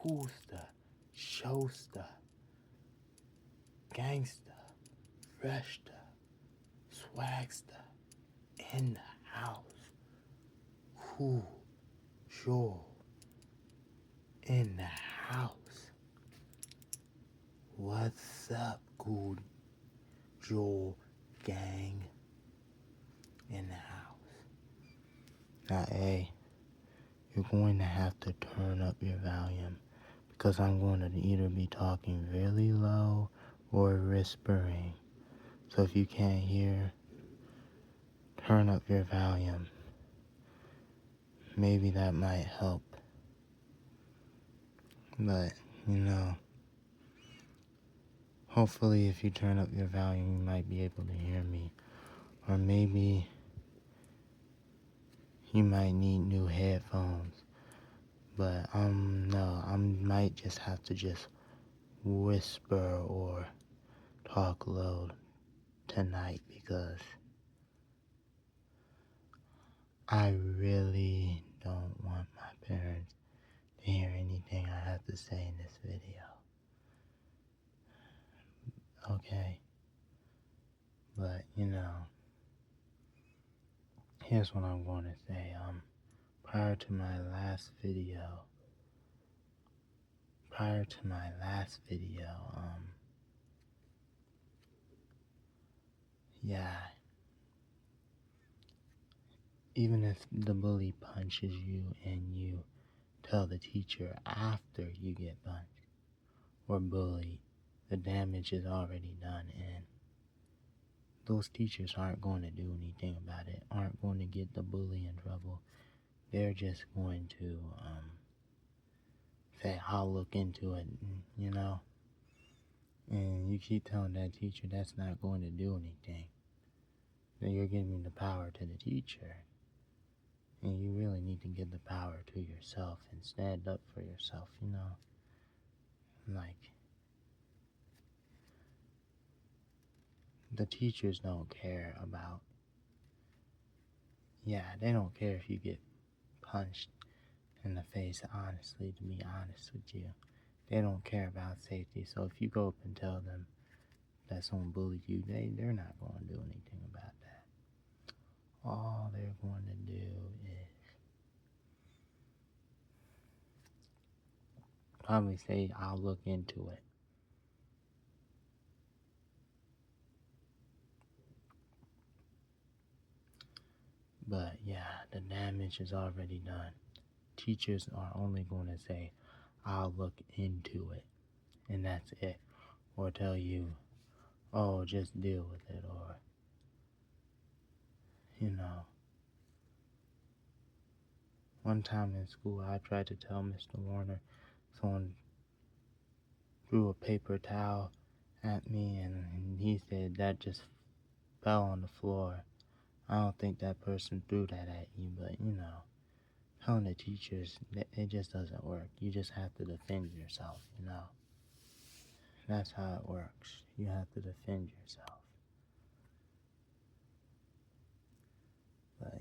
cool stuff, show stuff, gangsta, fresh stuff, swag stuff in the house. Cool, Joel in the house. What's up, Cool Joel gang in the house? Now, A, you're going to have to turn up your volume because I'm going to either be talking really low or whispering. So if you can't hear, turn up your volume. Maybe that might help. But, hopefully if you turn up your volume, you might be able to hear me. Or maybe you might need new headphones. But, no, I might just have to just whisper or talk low tonight because I really don't want my parents to hear anything I have to say in this video. Okay? But, here's what I'm going to say. Prior to my last video, yeah, even if the bully punches you and you tell the teacher after you get punched or bullied, the damage is already done, and those teachers aren't going to do anything about it, aren't going to get the bully in trouble. They're just going to say, I'll look into it, and you keep telling that teacher that's not going to do anything. Then you're giving the power to the teacher. And you really need to give the power to yourself and stand up for yourself, Like, the teachers don't care about, they don't care if you get punched in the face, honestly, to be honest with you. They don't care about safety. So if you go up and tell them that someone bullied you, they're not going to do anything about that. All they're going to do is probably say, I'll look into it. But yeah, the damage is already done. Teachers are only going to say, I'll look into it. And that's it. Or tell you, oh, just deal with it. Or, one time in school, I tried to tell Mr. Warner, someone threw a paper towel at me, and he said that just fell on the floor. I don't think that person threw that at you, but, telling the teachers, it just doesn't work. You just have to defend yourself, That's how it works. You have to defend yourself. But,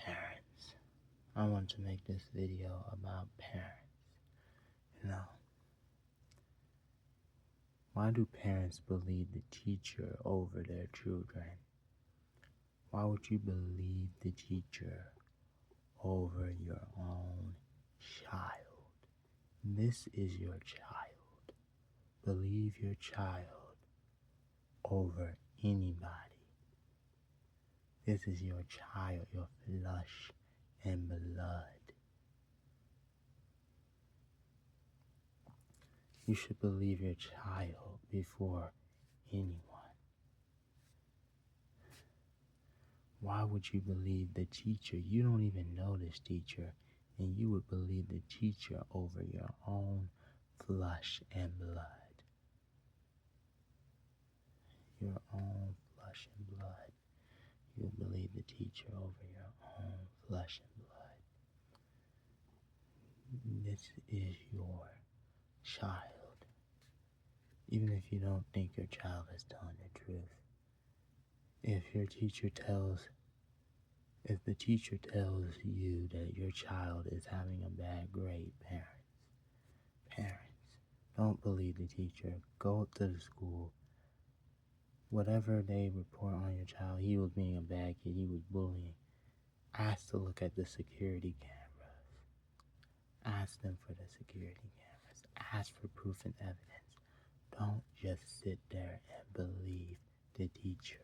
parents. I want to make this video about parents. Why do parents believe the teacher over their children? Why would you believe the teacher over your own child? This is your child. Believe your child over anybody. This is your child, your flesh and blood. You should believe your child before anyone. Why would you believe the teacher? You don't even know this teacher, and you would believe the teacher over your own flesh and blood. Your own flesh and blood. You would believe the teacher over your own flesh and blood. This is your child. Even if you don't think your child is telling the truth. If If the teacher tells you that your child is having a bad grade, parents, don't believe the teacher. Go up to the school. Whatever they report on your child, he was being a bad kid, he was bullying. Ask to look at the security cameras. Ask them for the security cameras. Ask for proof and evidence. Don't just sit there and believe the teacher.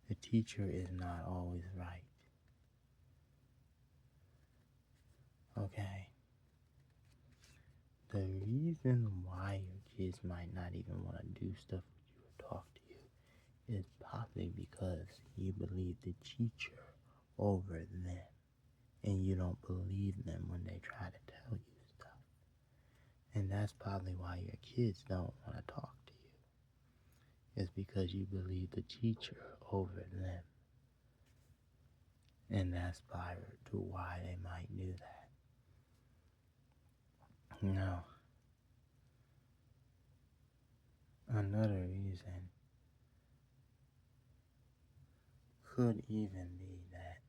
The teacher is not always right. Okay? The reason why your kids might not even want to do stuff with you or talk to you is probably because you believe the teacher over them and you don't believe them when they try to tell you stuff. And that's probably why your kids don't want to talk to you. It's because you believe the teacher over them. And that's prior to why they might do that. Now, another reason could even be that,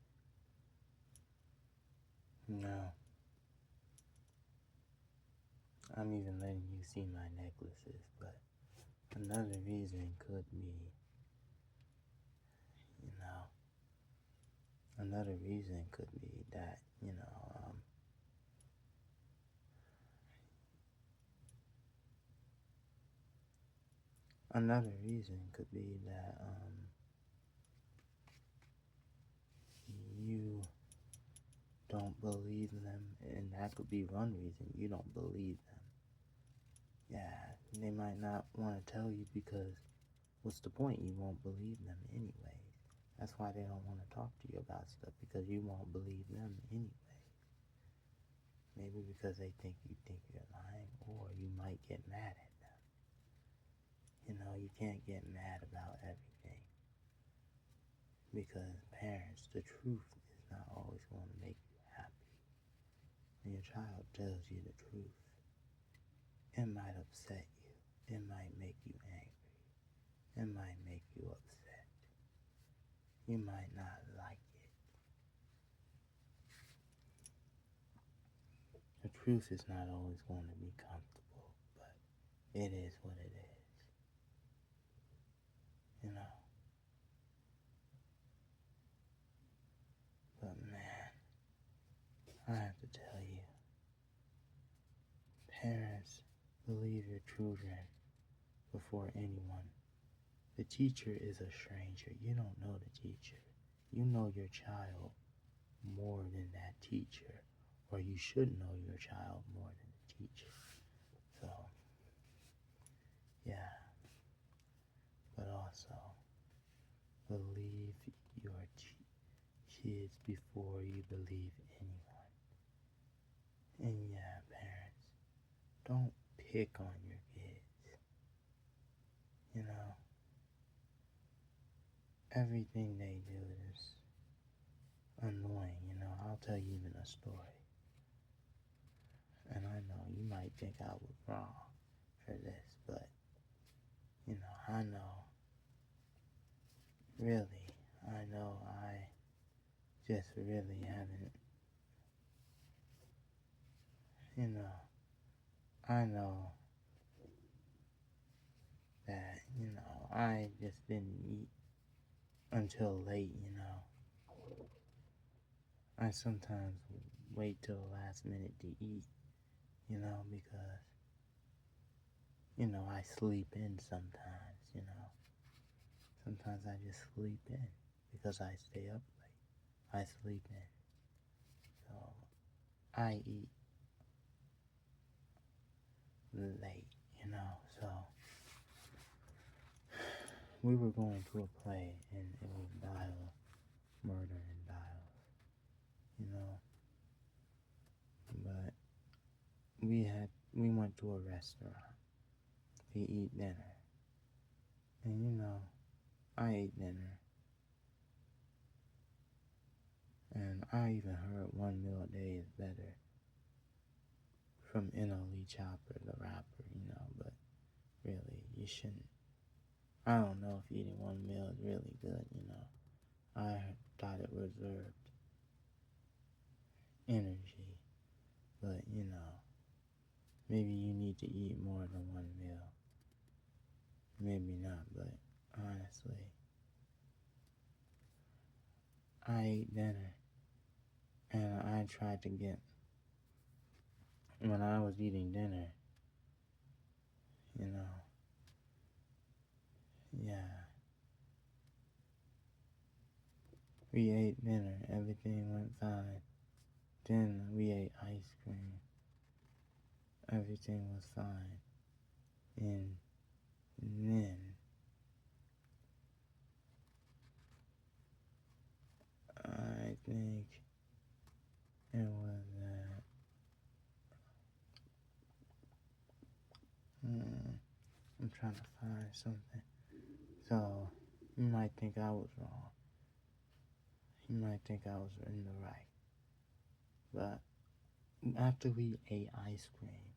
I'm even letting you see my necklaces, but another reason could be, another reason could be that, another reason could be that, you don't believe them, and that could be one reason you don't believe them. Yeah, they might not want to tell you because what's the point? You won't believe them anyway. That's why they don't want to talk to you about stuff, because you won't believe them anyway. Maybe because they think you're lying, or you might get mad at them. You can't get mad about everything, because parents, the truth is not always going to make you happy. When your child tells you the truth, it might upset you. It might make you angry. It might make you upset. You might not like it. The truth is not always going to be comfortable, but it is what it is. But man, I have to tell you, parents, believe your children before anyone. The teacher is a stranger. You don't know the teacher. You know your child more than that teacher, or you should know your child more than the teacher. So, yeah. But also, believe your kids before you believe anyone. And yeah, parents, don't pick on your kids. Everything they do is annoying. I'll tell you even a story. And I know you might think I was wrong for this, but, I know, really, I know I just really haven't, I know that, I just didn't eat until late. I sometimes wait till the last minute to eat, because, I sleep in sometimes, Sometimes I just sleep in because I stay up late. I sleep in. So I eat late, So we were going to a play and it was Dial, Murder and Dials, But we went to a restaurant to eat dinner. And I ate dinner. And I even heard one meal a day is better from NLE Chopper, the rapper, but really, you shouldn't. I don't know if eating one meal is really good, I thought it reserved energy, but maybe you need to eat more than one meal. Maybe not, but honestly, I ate dinner and I tried to get, when I was eating dinner, yeah, we ate dinner, everything went fine. Then we ate ice cream, everything was fine. And then I think it was that. I'm trying to find something. So, you might think I was wrong. You might think I was in the right. But after we ate ice cream,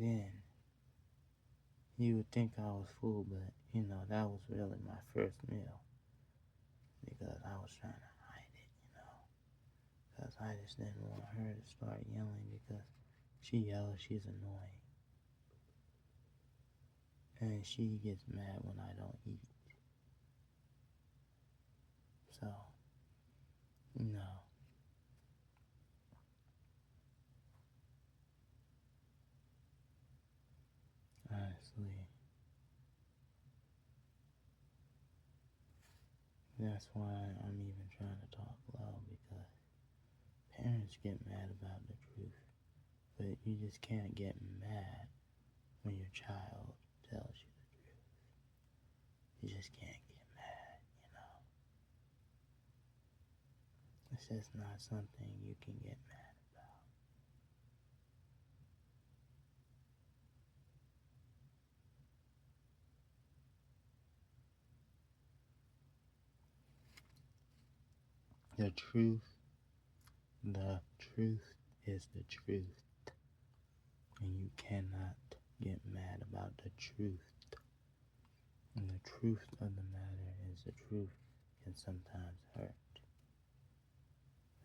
then you would think I was full, but that was really my first meal. Because I was trying to hide it, Because I just didn't want her to start yelling because she yells, she's annoying. And she gets mad when I don't eat. So, honestly, that's why I'm even trying to talk low, because parents get mad about the truth. But you just can't get mad when your child tells you the truth. You just can't get mad, It's just not something you can get mad about. The truth is the truth. And you cannot get mad about the truth. And the truth of the matter is the truth can sometimes hurt.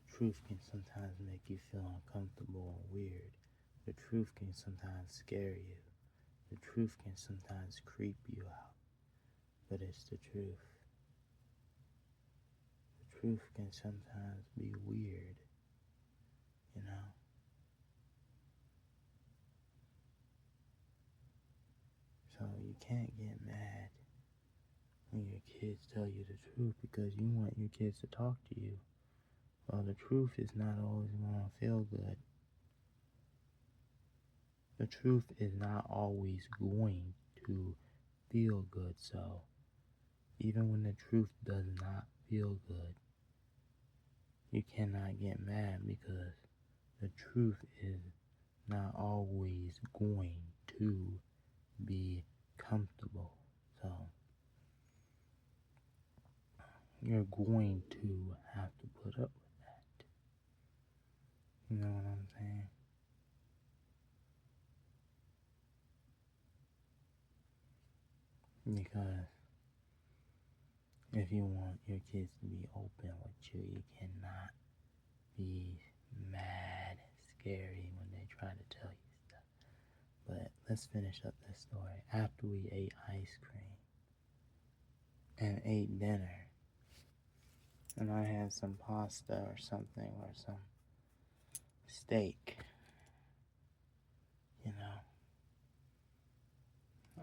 The truth can sometimes make you feel uncomfortable or weird. The truth can sometimes scare you. The truth can sometimes creep you out. But it's the truth. The truth can sometimes be weird, So you can't get mad when your kids tell you the truth because you want your kids to talk to you. Well, the truth is not always going to feel good. The truth is not always going to feel good, so even when the truth does not feel good, you cannot get mad because the truth is not always going to be comfortable. So you're going to have to put up with that. You know what I'm saying? Because if you want your kids to be open with you, you cannot be mad, scary when they try to tell you stuff. But let's finish up this story. After we ate ice cream and ate dinner, and I had some pasta or something, or some steak,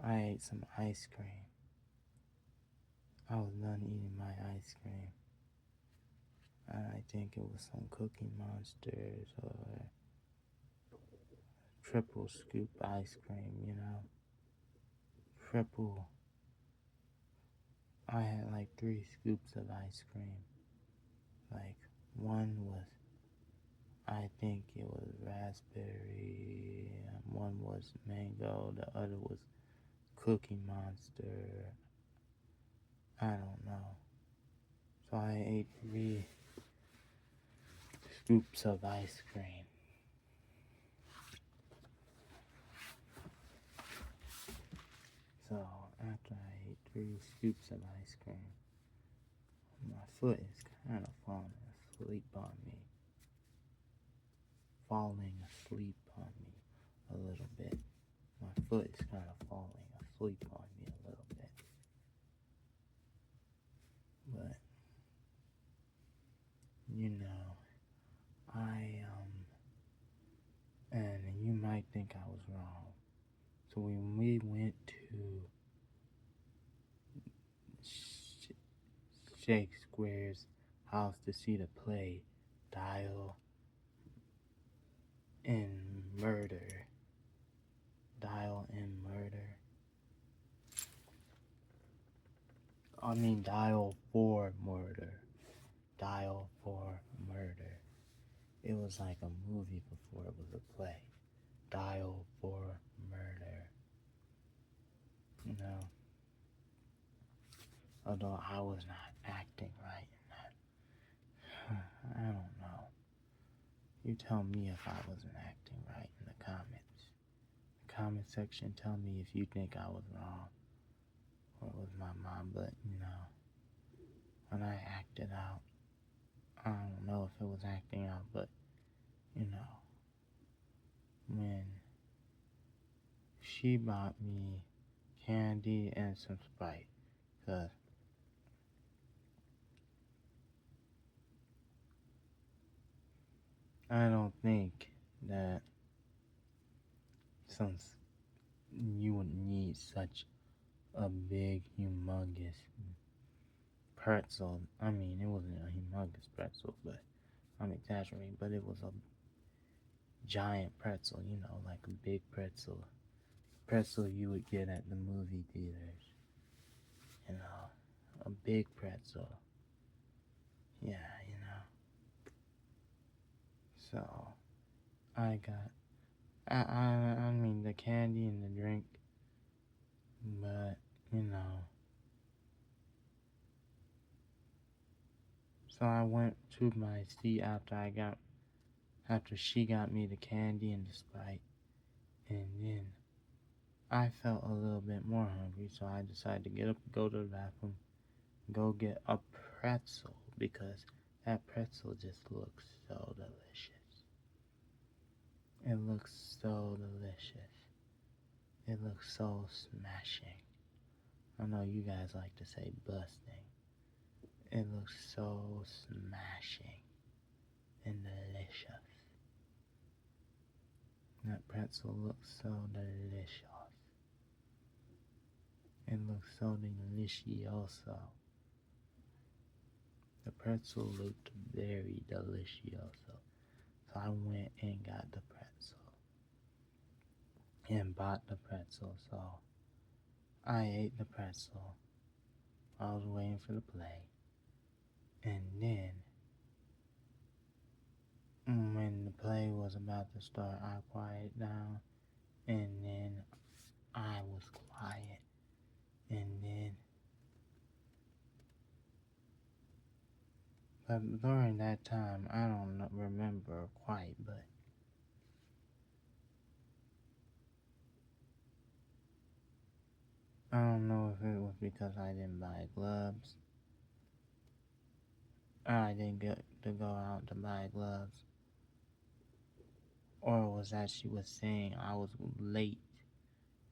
I ate some ice cream. I was done eating my ice cream. I think it was some Cookie Monsters or triple scoop ice cream, Triple. I had like 3 scoops of ice cream. Like, one was, I think it was raspberry, one was mango, the other was Cookie Monster. I don't know. So I ate 3 scoops of ice cream. So after I ate 3 scoops of ice cream. My foot is kind of falling asleep on me. Falling asleep on me a little bit. My foot is kind of falling asleep on me a little bit. But, you know, and you might think I was wrong. So when we went to Shakespeare's house to see the play, Dial in Murder. Dial for Murder. Dial for Murder. It was like a movie before it was a play. Dial for Murder. You know? Although I was not acting right in that. I don't know. You tell me if I wasn't acting right in the comments. The comment section, tell me if you think I was wrong. Or it was my mom, but you know, when I acted out, I don't know if it was acting out, but you know, when she bought me candy and some Sprite, 'cause I don't think that since you would need such a big, humongous pretzel. I mean, it wasn't a humongous pretzel, but I'm exaggerating, but it was a giant pretzel, you know, like a big pretzel. Pretzel you would get at the movie theaters. You know, a big pretzel. Yeah, you know. So, I got, I mean, the candy and the drink, but, you know. So I went to my seat after she got me the candy and the Sprite, and then I felt a little bit more hungry, so I decided to get up, go to the bathroom, go get a pretzel, because that pretzel just looks so delicious. It looks so delicious. It looks so smashing. I know you guys like to say busting. It looks so smashing and delicious. That pretzel looks so delicious. It looks so delicioso. The pretzel looked very delicioso. So I went and got the pretzel. And bought the pretzel. So I ate the pretzel. I was waiting for the play. And then, when the play was about to start, I quieted down. And then I was quiet. And then, but during that time, I don't remember quite, but I don't know if it was because I didn't buy gloves. I didn't get to go out to buy gloves. Or was that she was saying I was late,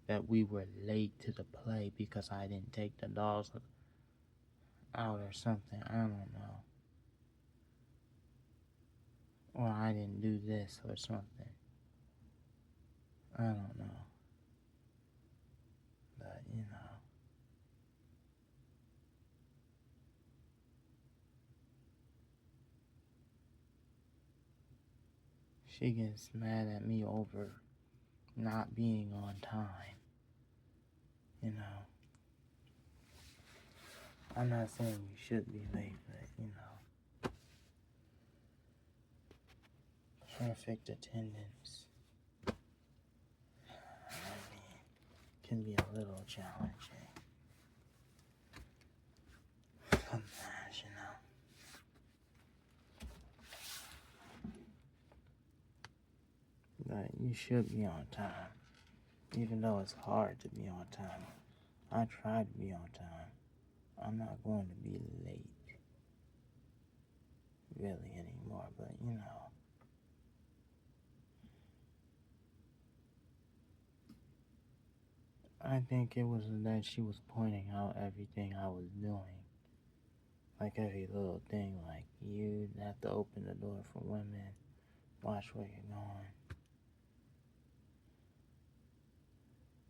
that we were late to the play because I didn't take the dolls out or something. I don't know. Or I didn't do this or something. I don't know. But, you know. She gets mad at me over not being on time. You know. I'm not saying you should be late, but, you know. Perfect attendance, I mean, can be a little challenging. Sometimes, you know. But you should be on time. Even though it's hard to be on time, I try to be on time. I'm not going to be late really anymore, but I think it was that she was pointing out everything I was doing. Like every little thing, like you have to open the door for women, watch where you're going.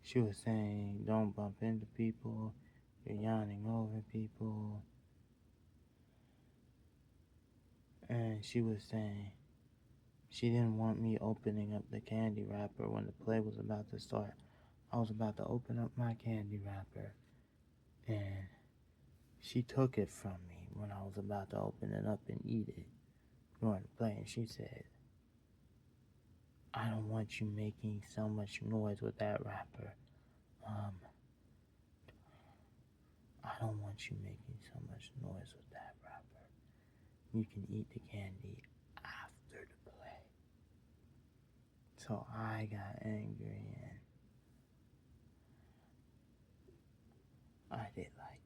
She was saying, don't bump into people, you're yawning over people. And she was saying she didn't want me opening up the candy wrapper when the play was about to start. I was about to open up my candy wrapper, and she took it from me when I was about to open it up and eat it during the play. And she said, I don't want you making so much noise with that wrapper. I don't want you making so much noise with that wrapper. You can eat the candy after the play. So I got angry and I did like.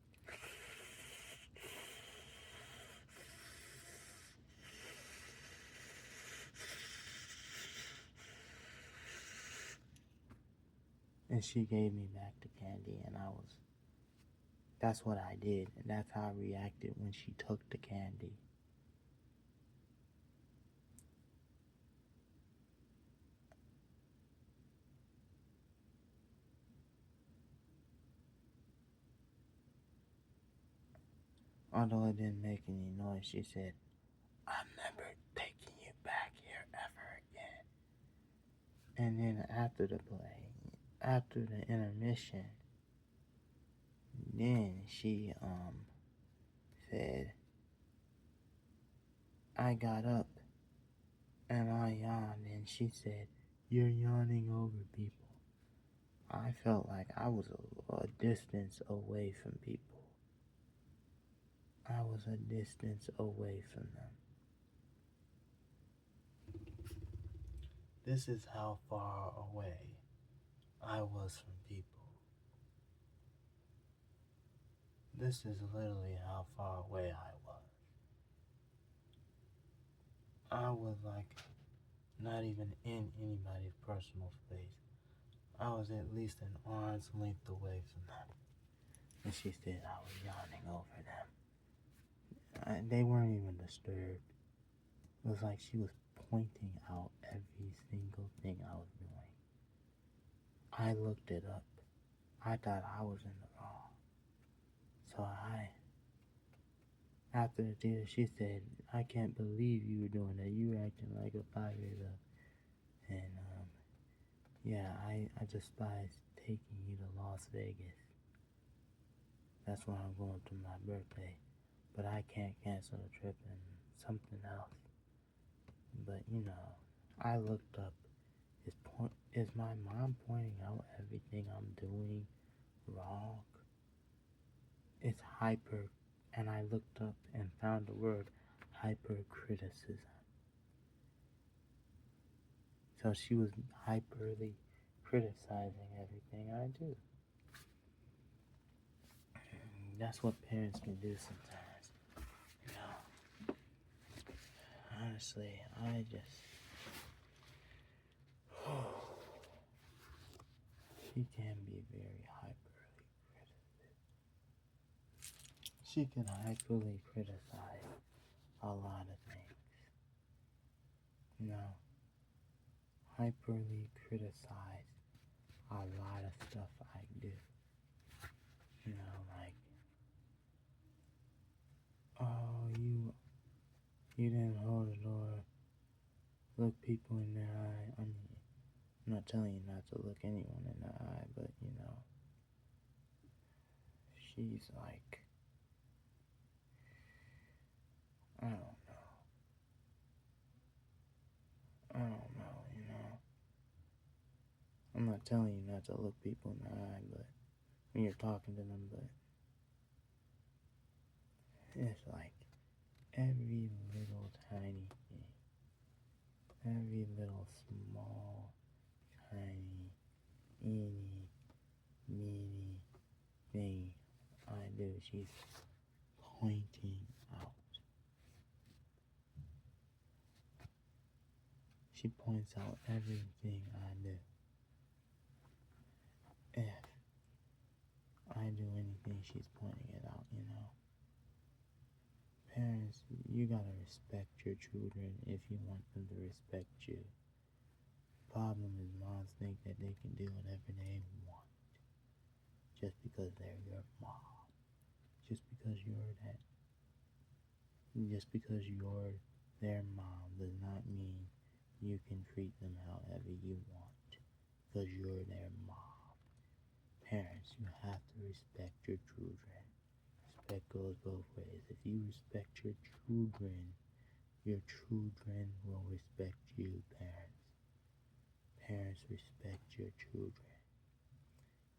And she gave me back the candy, and that's what I did, and that's how I reacted when she took the candy. Although it didn't make any noise, she said, I'm never taking you back here ever again. And then after the play, after the intermission, then she said, I got up and I yawned, and she said, you're yawning over people. I felt like I was a distance away from people. I was a distance away from them. This is how far away I was from people. This is literally how far away I was. I was like not even in anybody's personal space. I was at least an arm's length away from them. And she said I was yawning over them. They weren't even disturbed. It was like she was pointing out every single thing I was doing. I looked it up. I thought I was in the wrong. So after the theater, she said, I can't believe you were doing that. You were acting like a 5-year-old. And, yeah, I despise taking you to Las Vegas. That's where I'm going to my birthday. But I can't cancel the trip and something else. But, I looked up. Is my mom pointing out everything I'm doing wrong? It's hyper, and I looked up and found the word hypercriticism. So she was hyperly criticizing everything I do. That's what parents can do sometimes. Honestly, I just... she can be very hyperly critical. She can hyperly criticize a lot of things. Hyperly criticize a lot of stuff I do. Like, oh, you didn't hold the door, look people in the eye. I mean, I'm not telling you not to look anyone in the eye, but she's like, I don't know. I'm not telling you not to look people in the eye, but when you're talking to them, but it's like every little tiny thing, every little small, tiny, eeny, meeny, she's pointing out. She points out everything I do. If I do anything, she's pointing it out, you know. Parents, you gotta respect your children if you want them to respect you. Problem is, moms think that they can do whatever they want just because they're your mom. Just because you're their mom does not mean you can treat them however you want because you're their mom. Parents, you have to respect your children. Respect goes both ways. If you respect your children will respect you, parents. Parents, respect your children.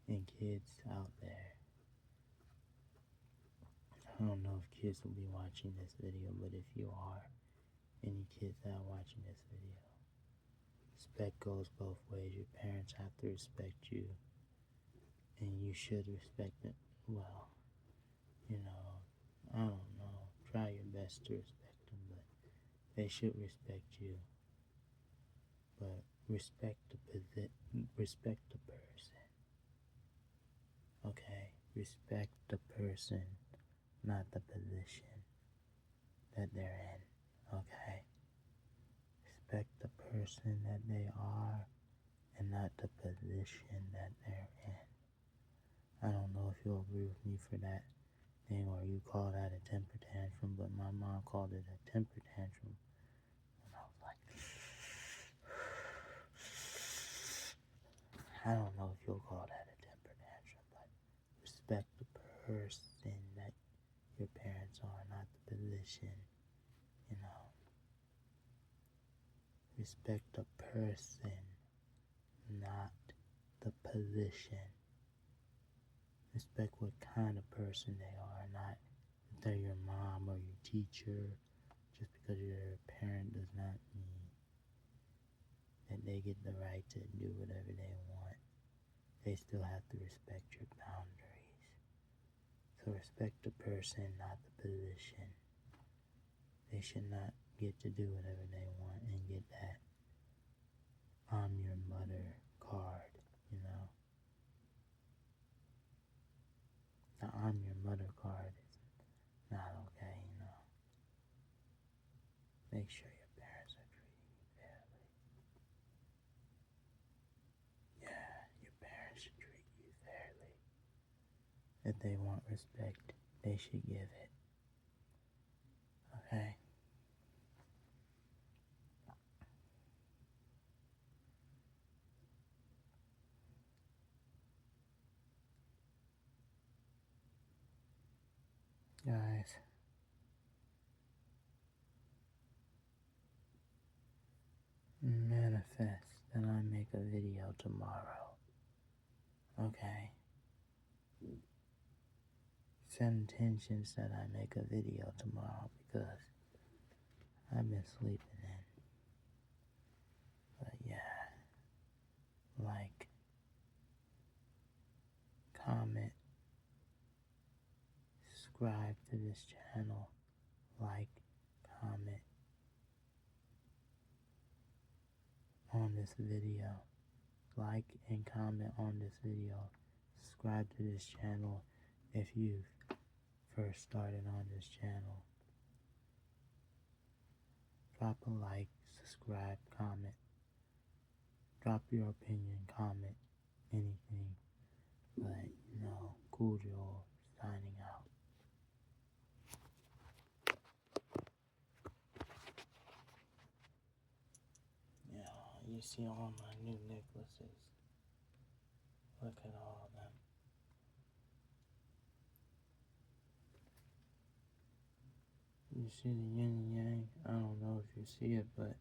And kids out there, I don't know if kids will be watching this video, but if you are, any kids that are watching this video, respect goes both ways. Your parents have to respect you, and you should respect them. Well, you know, I don't know. Try your best to respect them, but they should respect you. But respect the person. Okay? Respect the person, not the position that they're in. Okay? Respect the person that they are and not the position that they're in. I don't know if you'll agree with me for that thing or you call that a temper tantrum, but my mom called it a temper tantrum when I was like, I don't know if you'll call that a temper tantrum, but respect the person that your parents are, not the position, you know. Respect the person, not the position. Respect what kind of person they are, not if they're your mom or your teacher. Just because you're a parent does not mean that they get the right to do whatever they want. They still have to respect your boundaries. So respect the person, not the position. They should not get to do whatever they want and get that I'm your mother card, you know. The I'm your mother card is not okay, you know. Make sure your parents are treating you fairly. Yeah, your parents should treat you fairly. If they want respect, they should give it. Okay? Guys, manifest that I make a video tomorrow. Okay? Set intentions that I make a video tomorrow because I've been sleeping in. But yeah, like, comment, subscribe to this channel, like, comment on this video, like and comment on this video, subscribe to this channel if you've first started on this channel. Drop a like, subscribe, comment, drop your opinion, comment, anything, but you know, Cool Joel signing out. Yeah, you see all my new necklaces. Look at all of them. You see the yin and yang? I don't know if you see it, but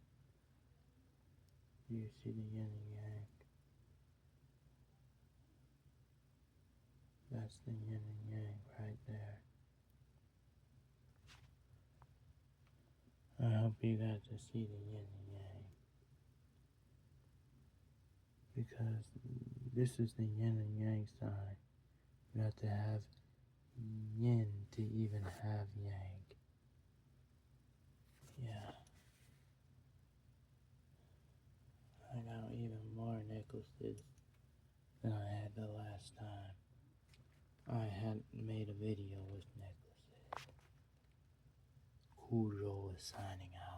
you see the yin and yang. That's the yin and yang right there. I hope you got to see the yin and yang. Because this is the yin and yang sign. You have to have yen to even have Yank. Yeah. I got even more necklaces than I had the last time. I hadn't made a video with necklaces. Cujo is signing out.